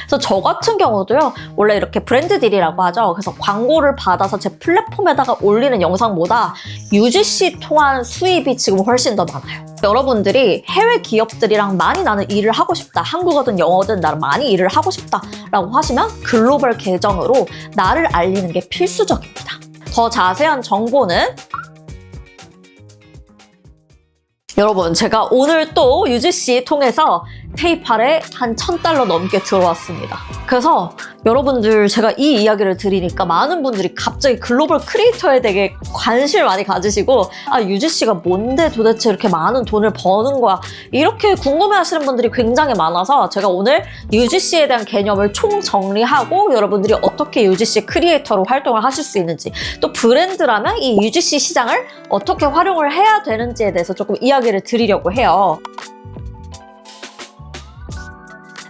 그래서 저 같은 경우도요, 원래 이렇게 브랜드 딜이라고 하죠. 그래서 광고를 받아서 제 플랫폼에다가 올리는 영상보다 UGC 통한 수입이 지금 훨씬 더 많아요. 여러분들이 해외 기업들이랑 많이 나는 일을 하고 싶다, 한국어든 영어든 나는 많이 일을 하고 싶다 라고 하시면 글로벌 계정으로 나를 알리는 게 필수적입니다. 더 자세한 정보는 여러분, 제가 오늘 또 UGC 통해서 페이팔에 한 $1,000 넘게 들어왔습니다. 그래서 여러분들, 제가 이 이야기를 드리니까 많은 분들이 갑자기 글로벌 크리에이터에 되게 관심을 많이 가지시고, 아, UGC가 뭔데 도대체 이렇게 많은 돈을 버는 거야, 이렇게 궁금해하시는 분들이 굉장히 많아서 제가 오늘 UGC에 대한 개념을 총정리하고 여러분들이 어떻게 UGC 크리에이터로 활동을 하실 수 있는지, 또 브랜드라면 이 UGC 시장을 어떻게 활용을 해야 되는지에 대해서 조금 이야기를 드리려고 해요.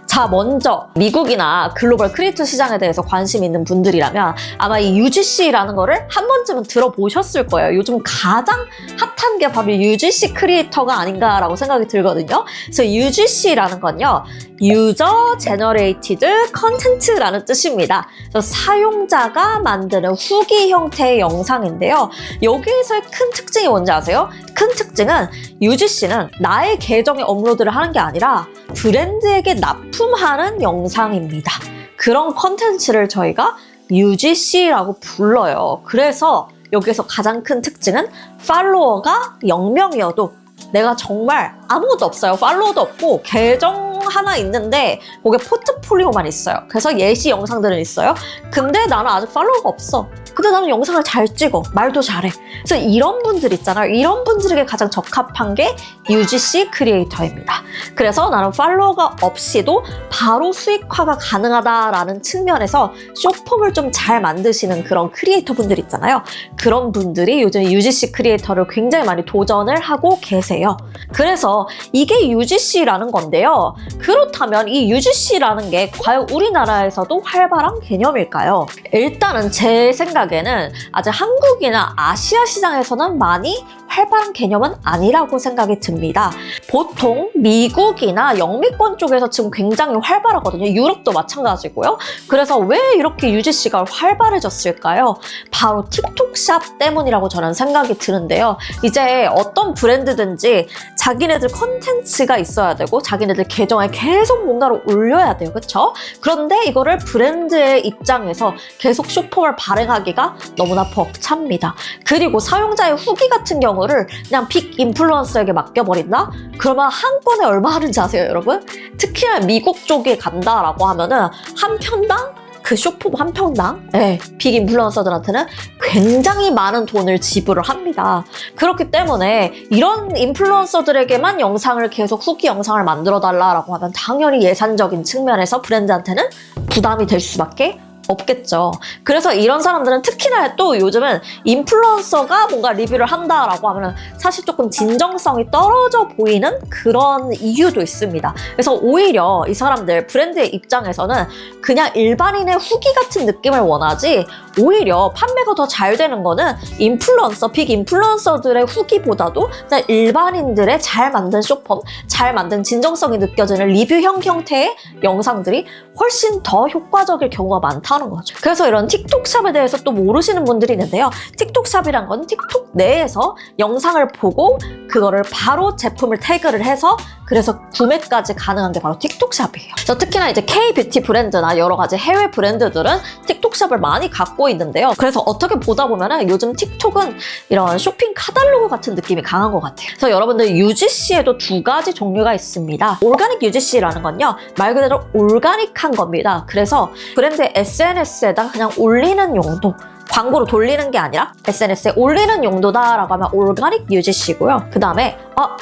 자, 먼저 미국이나 글로벌 크리에이터 시장에 대해서 관심 있는 분들이라면 아마 이 UGC라는 거를 한 번쯤은 들어보셨을 거예요. 요즘 가장 핫한 게 바로 UGC 크리에이터가 아닌가라고 생각이 들거든요. 그래서 UGC라는 건요, User Generated Content라는 뜻입니다. 그래서 사용자가 만드는 후기 형태의 영상인데요. 여기에서의 큰 특징이 뭔지 아세요? 큰 특징은 UGC는 나의 계정에 업로드를 하는 게 아니라 브랜드에게 납품하는 영상입니다. 그런 컨텐츠를 저희가 UGC라고 불러요. 그래서 여기서 가장 큰 특징은 팔로워가 0명이어도 내가 정말 아무것도 없어요. 팔로워도 없고 계정 하나 있는데 거기에 포트폴리오만 있어요. 그래서 예시 영상들은 있어요. 근데 나는 아직 팔로워가 없어. 근데 나는 영상을 잘 찍어. 말도 잘해. 그래서 이런 분들 있잖아요. 이런 분들에게 가장 적합한 게 UGC 크리에이터입니다. 그래서 나는 팔로워가 없이도 바로 수익화가 가능하다라는 측면에서 쇼폼을 좀 잘 만드시는 그런 크리에이터 분들 있잖아요. 그런 분들이 요즘 UGC 크리에이터를 굉장히 많이 도전을 하고 계세요. 그래서 이게 UGC라는 건데요. 그렇다면 이 UGC라는 게 과연 우리나라에서도 활발한 개념일까요? 일단은 제 생각에는 아직 한국이나 아시아 시장에서는 많이 활발한 개념은 아니라고 생각이 듭니다. 보통 미국이나 영미권 쪽에서 지금 굉장히 활발하거든요. 유럽도 마찬가지고요. 그래서 왜 이렇게 UGC가 활발해졌을까요? 바로 틱톡샵 때문이라고 저는 생각이 드는데요. 이제 어떤 브랜드든지 자기네들 컨텐츠가 있어야 되고 자기네들 계정에 계속 뭔가를 올려야 돼요. 그쵸? 그런데 이거를 브랜드의 입장에서 계속 쇼폼을 발행하기가 너무나 벅찹니다. 그리고 사용자의 후기 같은 경우를 그냥 빅 인플루언서에게 맡겨버린다? 그러면 한 건에 얼마 하는지 아세요, 여러분? 특히나 미국 쪽에 간다라고 하면은 한 편당 그 쇼폼 한 편당 빅 인플루언서들한테는 굉장히 많은 돈을 지불을 합니다. 그렇기 때문에 이런 인플루언서들에게만 영상을 계속 후기 영상을 만들어 달라고 하면 당연히 예산적인 측면에서 브랜드한테는 부담이 될 수밖에 없겠죠. 그래서 이런 사람들은 특히나 또 요즘은 인플루언서가 뭔가 리뷰를 한다라고 하면 사실 조금 진정성이 떨어져 보이는 그런 이유도 있습니다. 그래서 오히려 이 사람들 브랜드의 입장에서는 그냥 일반인의 후기 같은 느낌을 원하지, 오히려 판매가 더 잘 되는 거는 인플루언서, 빅 인플루언서들의 후기보다도 그냥 일반인들의 잘 만든 쇼폼, 잘 만든 진정성이 느껴지는 리뷰형 형태의 영상들이 훨씬 더 효과적일 경우가 많다는 거죠. 그래서 이런 틱톡샵에 대해서 또 모르시는 분들이 있는데요. 틱톡샵이란 건 틱톡 내에서 영상을 보고 그거를 바로 제품을 태그를 해서 그래서 구매까지 가능한 게 바로 틱톡샵이에요. 그래서 특히나 이제 K-뷰티 브랜드나 여러 가지 해외 브랜드들은 틱톡샵을 많이 갖고 있는데요. 그래서 어떻게 보다 보면은 요즘 틱톡은 이런 쇼핑 카탈로그 같은 느낌이 강한 것 같아요. 그래서 여러분들 UGC에도 두 가지 종류가 있습니다. 올가닉 UGC라는 건요, 말 그대로 올가닉한 겁니다. 그래서 브랜드의 SNS에다 그냥 올리는 용도, 광고로 돌리는 게 아니라 SNS에 올리는 용도다라고 하면 올가닉 UGC고요. 그 다음에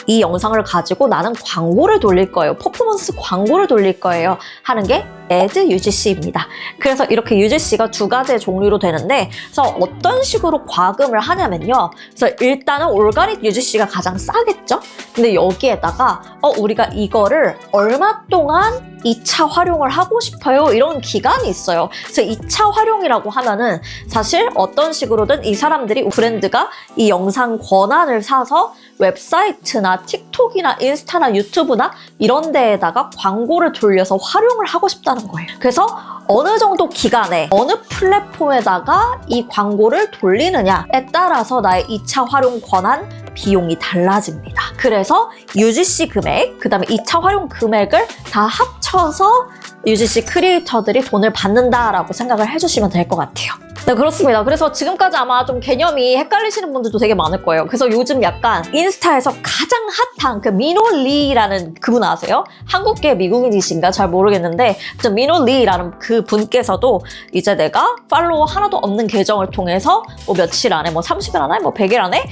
이 영상을 가지고 나는 광고를 돌릴 거예요. 퍼포먼스 광고를 돌릴 거예요. 하는 게 Ad UGC입니다. 그래서 이렇게 UGC가 두 가지의 종류로 되는데, 그래서 어떤 식으로 과금을 하냐면요. 그래서 일단은 올가닉 UGC가 가장 싸겠죠? 근데 여기에다가 우리가 이거를 얼마 동안 2차 활용을 하고 싶어요. 이런 기간이 있어요. 그래서 2차 활용이라고 하면은 사실 어떤 식으로든 이 사람들이 브랜드가 이 영상 권한을 사서 웹사이트나 틱톡이나 인스타나 유튜브나 이런 데에다가 광고를 돌려서 활용을 하고 싶다는 거예요. 그래서 어느 정도 기간에 어느 플랫폼에다가 이 광고를 돌리느냐에 따라서 나의 2차 활용 권한 비용이 달라집니다. 그래서 UGC 금액, 그 다음에 2차 활용 금액을 다 합쳐서 UGC 크리에이터들이 돈을 받는다라고 생각을 해주시면 될 것 같아요. 네, 그렇습니다. 그래서 지금까지 아마 좀 개념이 헷갈리시는 분들도 되게 많을 거예요. 그래서 요즘 약간 인스타에서 가장 핫한 그 미노리라는 그분 아세요? 한국계 미국인이신가 잘 모르겠는데 미노리라는 그 분께서도 이제 내가 팔로워 하나도 없는 계정을 통해서 뭐 며칠 안에 뭐 30일 안에 뭐 100일 안에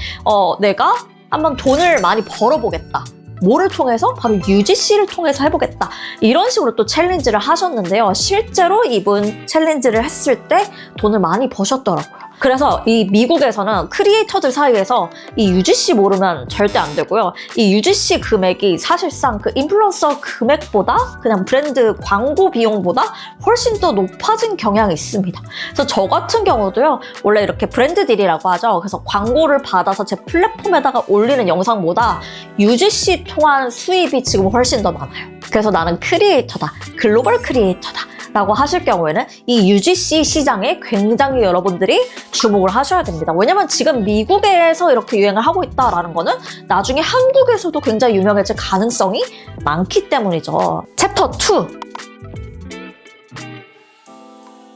내가 한번 돈을 많이 벌어보겠다. 뭐를 통해서? 바로 UGC를 통해서 해보겠다. 이런 식으로 또 챌린지를 하셨는데요. 실제로 이분 챌린지를 했을 때 돈을 많이 버셨더라고요. 그래서 이 미국에서는 크리에이터들 사이에서 이 UGC 모르면 절대 안 되고요. 이 UGC 금액이 사실상 그 인플루언서 금액보다 그냥 브랜드 광고 비용보다 훨씬 더 높아진 경향이 있습니다. 그래서 저 같은 경우도요. 원래 이렇게 브랜드 딜이라고 하죠. 그래서 광고를 받아서 제 플랫폼에다가 올리는 영상보다 UGC 통한 수입이 지금 훨씬 더 많아요. 그래서 나는 크리에이터다. 글로벌 크리에이터다. 라고 하실 경우에는 이 UGC 시장에 굉장히 여러분들이 주목을 하셔야 됩니다. 왜냐면 지금 미국에서 이렇게 유행을 하고 있다라는 거는 나중에 한국에서도 굉장히 유명해질 가능성이 많기 때문이죠. 챕터 2.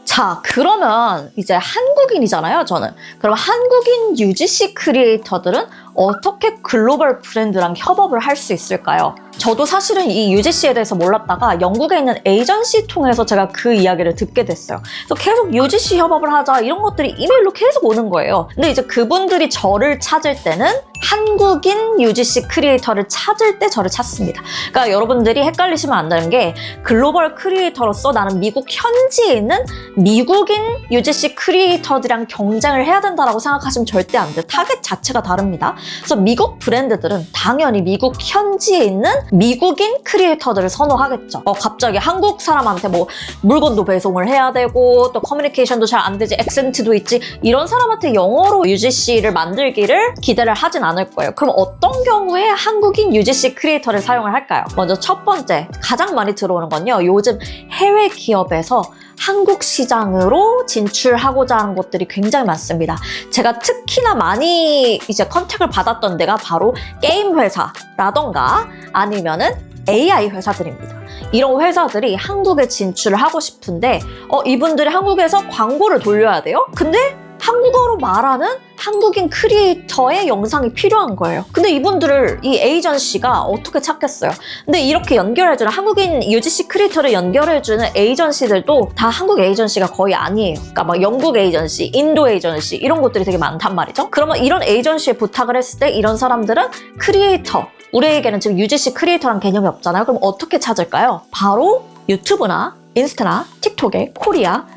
자, 그러면 이제 한국인이잖아요, 저는. 그럼 한국인 UGC 크리에이터들은 어떻게 글로벌 브랜드랑 협업을 할 수 있을까요? 저도 사실은 이 UGC에 대해서 몰랐다가 영국에 있는 에이전시 통해서 제가 그 이야기를 듣게 됐어요. 그래서 계속 UGC 협업을 하자 이런 것들이 이메일로 계속 오는 거예요. 근데 이제 그분들이 저를 찾을 때는 한국인 UGC 크리에이터를 찾을 때 저를 찾습니다. 그러니까 여러분들이 헷갈리시면 안 되는 게 글로벌 크리에이터로서 나는 미국 현지에 있는 미국인 UGC 크리에이터들이랑 경쟁을 해야 된다라고 생각하시면 절대 안 돼요. 타겟 자체가 다릅니다. 그래서 미국 브랜드들은 당연히 미국 현지에 있는 미국인 크리에이터들을 선호하겠죠. 갑자기 한국 사람한테 뭐 물건도 배송을 해야 되고 또 커뮤니케이션도 잘 안 되지, 액센트도 있지, 이런 사람한테 영어로 UGC를 만들기를 기대를 하진 않을 거예요. 그럼 어떤 경우에 한국인 UGC 크리에이터를 사용을 할까요? 먼저 첫 번째, 가장 많이 들어오는 건요. 요즘 해외 기업에서 한국 시장으로 진출하고자 하는 곳들이 굉장히 많습니다. 제가 특히나 많이 이제 컨택을 받았던 데가 바로 게임 회사라던가 아니면은 AI 회사들입니다. 이런 회사들이 한국에 진출을 하고 싶은데 이분들이 한국에서 광고를 돌려야 돼요? 근데 한국어로 말하는 한국인 크리에이터의 영상이 필요한 거예요. 근데 이분들을 이 에이전시가 어떻게 찾겠어요? 근데 이렇게 연결해주는 한국인 UGC 크리에이터를 연결해주는 에이전시들도 다 한국 에이전시가 거의 아니에요. 그러니까 막 영국 에이전시, 인도 에이전시 이런 곳들이 되게 많단 말이죠. 그러면 이런 에이전시에 부탁을 했을 때 이런 사람들은 크리에이터, 우리에게는 지금 UGC 크리에이터란 개념이 없잖아요. 그럼 어떻게 찾을까요? 바로 유튜브나 인스타나 틱톡에 코리안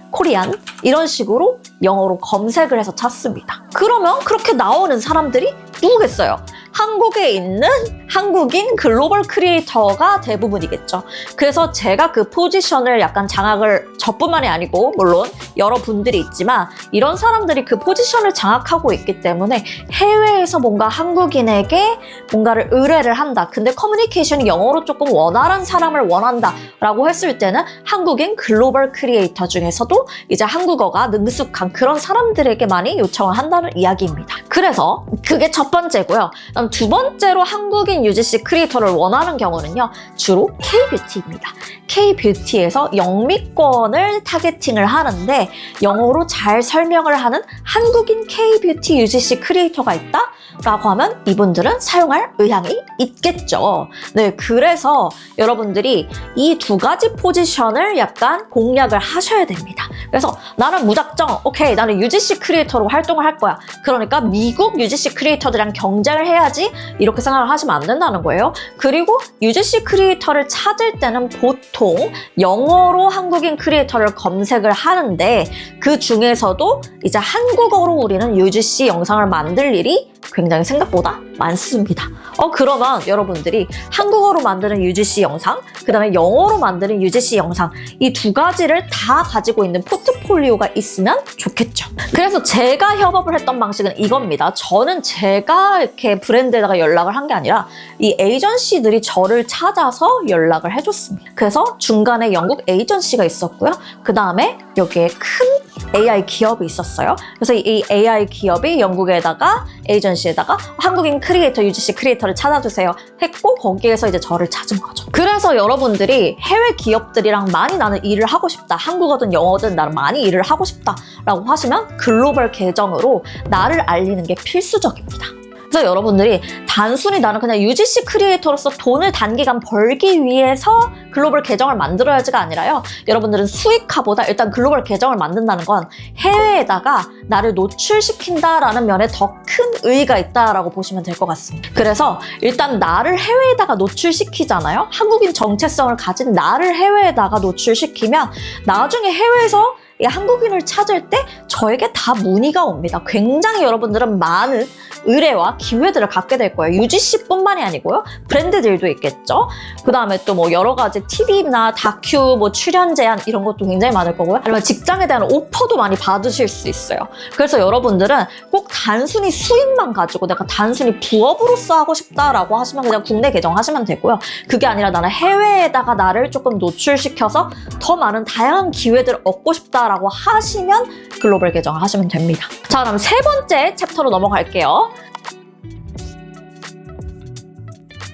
이런 식으로 영어로 검색을 해서 찾습니다. 그러면 그렇게 나오는 사람들이 누구겠어요? 한국에 있는 한국인 글로벌 크리에이터가 대부분이겠죠. 그래서 제가 그 포지션을 약간 장악을 저뿐만이 아니고 물론 여러분들이 있지만 이런 사람들이 그 포지션을 장악하고 있기 때문에 해외에서 뭔가 한국인에게 뭔가를 의뢰를 한다. 근데 커뮤니케이션이 영어로 조금 원활한 사람을 원한다 라고 했을 때는 한국인 글로벌 크리에이터 중에서도 이제 한국어가 능숙한 그런 사람들에게 많이 요청을 한다는 이야기입니다. 그래서 그게 첫 번째고요. 그다음 두 번째로 한국인 UGC 크리에이터를 원하는 경우는요. 주로 K-뷰티입니다. K-뷰티에서 영미권을 타겟팅을 하는데 영어로 잘 설명을 하는 한국인 K-뷰티 UGC 크리에이터가 있다? 라고 하면 이분들은 사용할 의향이 있겠죠. 네, 그래서 여러분들이 이 두 가지 포지션을 약간 공략을 하셔야 됩니다. 그래서 나는 무작정 오케이 나는 UGC 크리에이터로 활동을 할 거야. 그러니까 미국 UGC 크리에이터들이랑 경쟁을 해야지 이렇게 생각을 하시면 안 된다는 거예요. 그리고 UGC 크리에이터를 찾을 때는 보통 영어로 한국인 크리에이터를 검색을 하는데 그 중에서도 이제 한국어로 우리는 UGC 영상을 만들 일이 굉장히 생각보다 많습니다. 그러면 여러분들이 한국어로 만드는 UGC 영상, 그 다음에 영어로 만드는 UGC 영상, 이 두 가지를 다 가지고 있는 포트폴리오가 있으면 좋겠죠. 그래서 제가 협업을 했던 방식은 이겁니다. 저는 제가 이렇게 브랜드에다가 연락을 한 게 아니라 이 에이전시들이 저를 찾아서 연락을 해줬습니다. 그래서 중간에 영국 에이전시가 있었고요. 그 다음에 여기에 큰 AI 기업이 있었어요. 그래서 이 AI 기업이 영국에다가 에이전시에다가 한국인 크리에이터, UGC 크리에이터를 찾아주세요 했고, 거기에서 이제 저를 찾은 거죠. 그래서 여러분들이 해외 기업들이랑 많이 나는 일을 하고 싶다, 한국어든 영어든 나는 많이 일을 하고 싶다 라고 하시면 글로벌 계정으로 나를 알리는 게 필수적입니다. 그래서 여러분들이 단순히 나는 그냥 UGC 크리에이터로서 돈을 단기간 벌기 위해서 글로벌 계정을 만들어야지가 아니라요. 여러분들은 수익화보다 일단 글로벌 계정을 만든다는 건 해외에다가 나를 노출시킨다라는 면에 더 큰 의의가 있다라고 보시면 될 것 같습니다. 그래서 일단 나를 해외에다가 노출시키잖아요. 한국인 정체성을 가진 나를 해외에다가 노출시키면 나중에 해외에서 이 한국인을 찾을 때 저에게 다 문의가 옵니다. 굉장히 여러분들은 많은 의뢰와 기회들을 갖게 될 거예요. UGC뿐만이 아니고요. 브랜드들도 있겠죠. 그 다음에 또 뭐 여러 가지 TV나 다큐, 뭐 출연 제안 이런 것도 굉장히 많을 거고요. 아니면 직장에 대한 오퍼도 많이 받으실 수 있어요. 그래서 여러분들은 꼭 단순히 수익만 가지고 내가 단순히 부업으로서 하고 싶다라고 하시면 그냥 국내 계정 하시면 되고요. 그게 아니라 나는 해외에다가 나를 조금 노출시켜서 더 많은 다양한 기회들을 얻고 싶다라고 하시면 글로벌 계정을 하시면 됩니다. 자, 그럼 세 번째 챕터로 넘어갈게요.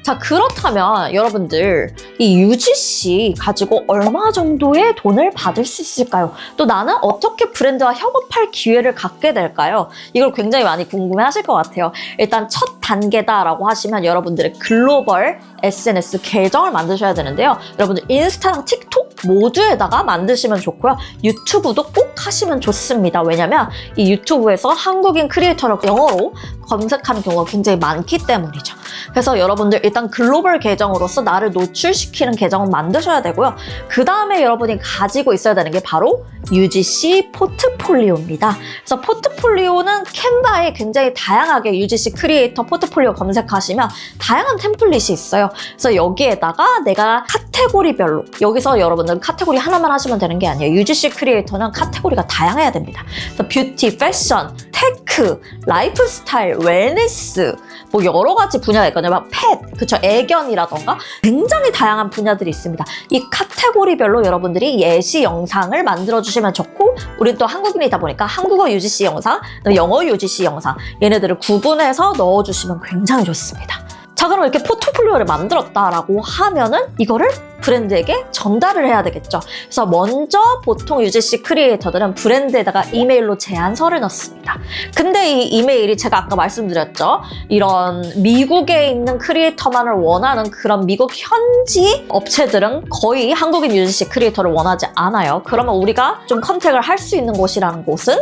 자, 그렇다면 여러분들 이 UGC 가지고 얼마 정도의 돈을 받을 수 있을까요? 또 나는 어떻게 브랜드와 협업할 기회를 갖게 될까요? 이걸 굉장히 많이 궁금해 하실 것 같아요. 일단 첫 단계다라고 하시면 여러분들의 글로벌 SNS 계정을 만드셔야 되는데요. 여러분들 인스타랑 틱톡 모두에다가 만드시면 좋고요. 유튜브도 꼭 하시면 좋습니다. 왜냐면 이 유튜브에서 한국인 크리에이터를 영어로 검색하는 경우가 굉장히 많기 때문이죠. 그래서 여러분들 일단 글로벌 계정으로서 나를 노출시키는 계정을 만드셔야 되고요. 그 다음에 여러분이 가지고 있어야 되는 게 바로 UGC 포트폴리오입니다. 그래서 포트폴리오는 캔바에 굉장히 다양하게 UGC 크리에이터 포트폴리오 검색하시면 다양한 템플릿이 있어요. 그래서 여기에다가 내가 카테고리별로, 여기서 여러분들은 카테고리 하나만 하시면 되는 게 아니에요. UGC 크리에이터는 카테고리가 다양해야 됩니다. 그래서 뷰티, 패션, 테크, 라이프 스타일, 웰니스, 뭐 여러 가지 분야가 있거든요. 막 펫, 그쵸, 애견이라던가 굉장히 다양한 분야들이 있습니다. 이 카테고리별로 여러분들이 예시 영상을 만들어주시면 좋고, 우린 또 한국인이다 보니까 한국어 UGC 영상, 영어 UGC 영상, 얘네들을 구분해서 넣어주시면 굉장히 좋습니다. 자, 그럼 이렇게 포트폴리오를 만들었다라고 하면은 이거를 브랜드에게 전달을 해야 되겠죠. 그래서 먼저 보통 UGC 크리에이터들은 브랜드에다가 이메일로 제안서를 넣습니다. 근데 이 이메일이 제가 아까 말씀드렸죠. 이런 미국에 있는 크리에이터만을 원하는 그런 미국 현지 업체들은 거의 한국인 UGC 크리에이터를 원하지 않아요. 그러면 우리가 좀 컨택을 할 수 있는 곳이라는 곳은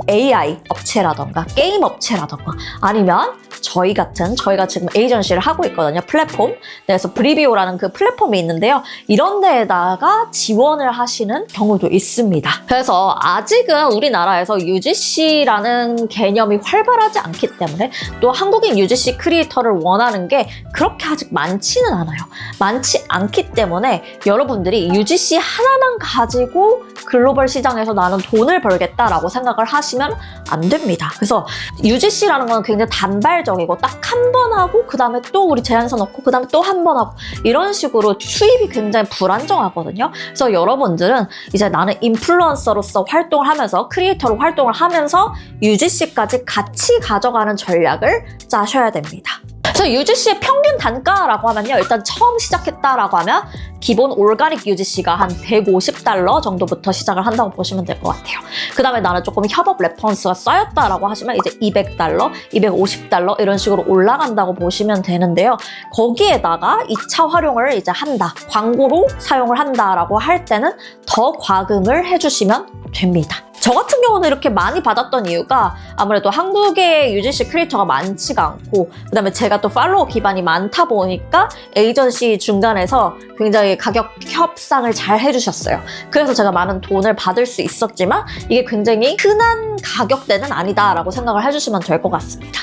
AI 업체라던가 게임 업체라던가 아니면 저희가 지금 에이전시를 하고 있거든요. 플랫폼. 그래서 브리비오라는 그 플랫폼이 있는데요. 이런 데에다가 지원을 하시는 경우도 있습니다. 그래서 아직은 우리나라에서 UGC라는 개념이 활발하지 않기 때문에 또 한국인 UGC 크리에이터를 원하는 게 그렇게 아직 많지는 않아요. 많지 않기 때문에 여러분들이 UGC 하나만 가지고 글로벌 시장에서 나는 돈을 벌겠다라고 생각을 하시면 안 됩니다. 그래서 UGC라는 건 굉장히 단발적이고 딱 한 번 하고 그 다음에 또 우리 제안서 넣고 그 다음에 또 한 번 하고 이런 식으로 수입이 굉장히 불안정하거든요. 그래서 여러분들은 이제 나는 인플루언서로서 활동을 하면서 크리에이터로 활동을 하면서 UGC까지 같이 가져가는 전략을 짜셔야 됩니다. 그래서 UGC의 평균 단가라고 하면요. 일단 처음 시작했다라고 하면 기본 올가닉 UGC가 한 $150 정도부터 시작을 한다고 보시면 될 것 같아요. 그 다음에 나는 조금 협업 레퍼런스가 쌓였다라고 하시면 이제 $200, $250 이런 식으로 올라간다고 보시면 되는데요. 거기에다가 2차 활용을 이제 한다. 광고로 사용을 한다라고 할 때는 더 과금을 해주시면 됩니다. 저 같은 경우는 이렇게 많이 받았던 이유가 아무래도 한국에 UGC 크리에이터가 많지가 않고 그다음에 제가 또 팔로워 기반이 많다 보니까 에이전시 중간에서 굉장히 가격 협상을 잘 해주셨어요. 그래서 제가 많은 돈을 받을 수 있었지만 이게 굉장히 흔한 가격대는 아니다라고 생각을 해주시면 될 것 같습니다.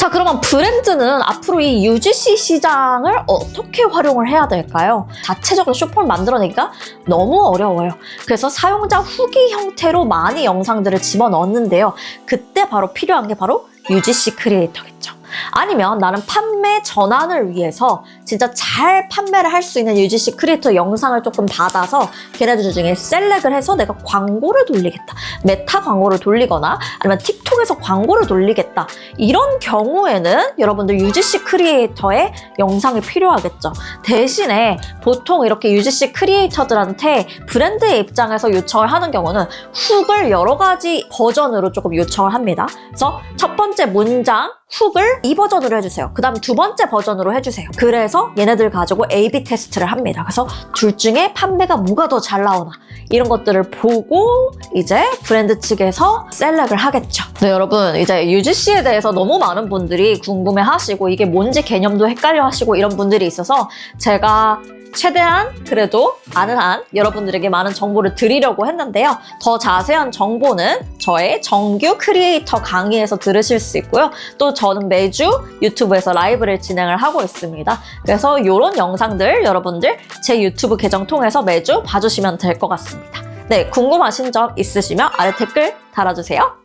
자, 그러면 브랜드는 앞으로 이 UGC 시장을 어떻게 활용을 해야 될까요? 자체적으로 슈퍼를 만들어내기가 너무 어려워요. 그래서 사용자 후기 형태로 많이 영상들을 집어넣었는데요. 그때 바로 필요한 게 바로 UGC 크리에이터겠죠. 아니면 나는 판매 전환을 위해서 진짜 잘 판매를 할 수 있는 UGC 크리에이터 영상을 조금 받아서 걔네들 중에 셀렉을 해서 내가 광고를 돌리겠다. 메타 광고를 돌리거나 아니면 틱톡에서 광고를 돌리겠다. 이런 경우에는 여러분들 UGC 크리에이터의 영상이 필요하겠죠. 대신에 보통 이렇게 UGC 크리에이터들한테 브랜드의 입장에서 요청을 하는 경우는 훅을 여러 가지 버전으로 조금 요청을 합니다. 그래서 첫 번째 문장 훅을 이 버전으로 해주세요. 그 다음 두 번째 버전으로 해주세요. 그래서 얘네들 가지고 A/B 테스트를 합니다. 그래서 둘 중에 판매가 뭐가 더 잘 나오나 이런 것들을 보고 이제 브랜드 측에서 셀렉을 하겠죠. 네, 여러분 이제 UGC에 대해서 너무 많은 분들이 궁금해하시고 이게 뭔지 개념도 헷갈려하시고 이런 분들이 있어서 제가 최대한 그래도 아는 한 여러분들에게 많은 정보를 드리려고 했는데요. 더 자세한 정보는 저의 정규 크리에이터 강의에서 들으실 수 있고요. 또 저는 매주 유튜브에서 라이브를 진행을 하고 있습니다. 그래서 이런 영상들 여러분들 제 유튜브 계정 통해서 매주 봐주시면 될 것 같습니다. 네, 궁금하신 점 있으시면 아래 댓글 달아주세요.